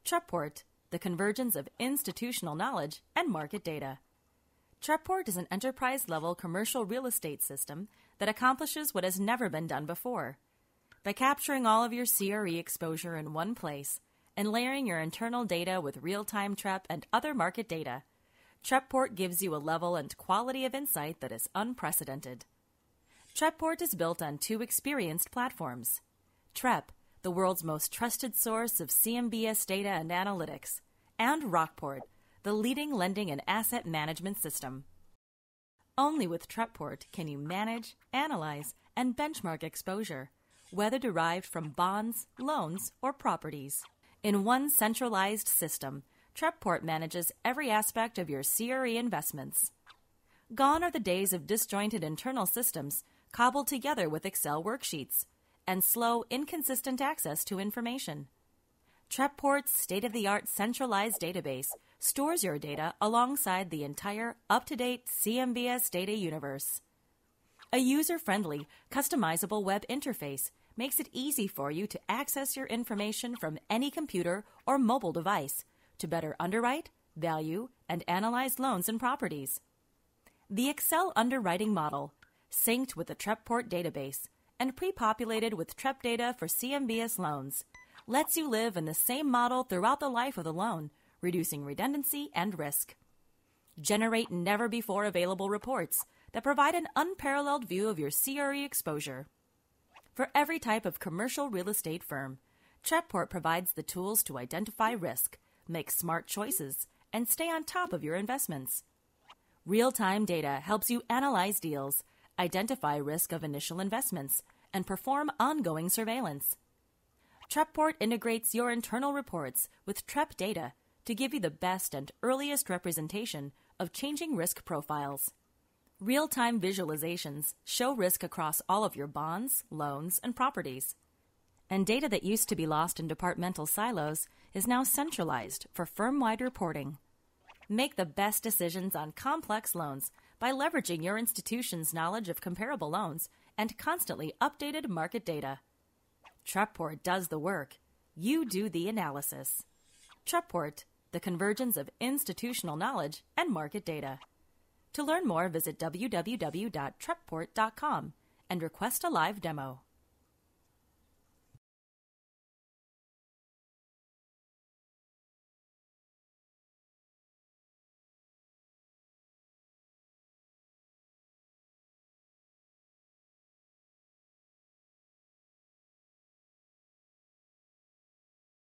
Trepport, the convergence of institutional knowledge and market data. Trepport is an enterprise-level commercial real estate system that accomplishes what has never been done before. By capturing all of your CRE exposure in one place and layering your internal data with real-time Trep and other market data, Trepport gives you a level and quality of insight that is unprecedented. Trepport is built on two experienced platforms: Trep, the world's most trusted source of CMBS data and analytics, and Rockport, the leading lending and asset management system. Only with Trepport can you manage, analyze, and benchmark exposure, whether derived from bonds, loans, or properties. In one centralized system, Trepport manages every aspect of your CRE investments. Gone are the days of disjointed internal systems cobbled together with Excel worksheets and slow, inconsistent access to information. Trepport's state-of-the-art centralized database stores your data alongside the entire up-to-date CMBS data universe. A user-friendly, customizable web interface makes it easy for you to access your information from any computer or mobile device to better underwrite, value, and analyze loans and properties. The Excel underwriting model, synced with the Trepport database and pre-populated with Trep data for CMBS loans, lets you live in the same model throughout the life of the loan, reducing redundancy and risk. Generate never-before-available reports that provide an unparalleled view of your CRE exposure. For every type of commercial real estate firm, Trepport provides the tools to identify risk, make smart choices, and stay on top of your investments. Real-time data helps you analyze deals, identify risk of initial investments, and perform ongoing surveillance. Trepport integrates your internal reports with Trep data to give you the best and earliest representation of changing risk profiles. Real-time visualizations show risk across all of your bonds, loans, and properties. And data that used to be lost in departmental silos is now centralized for firm-wide reporting. Make the best decisions on complex loans by leveraging your institution's knowledge of comparable loans and constantly updated market data. Trepport does the work. You do the analysis. Trepport, the convergence of institutional knowledge and market data. To learn more, visit www.trepport.com and request a live demo.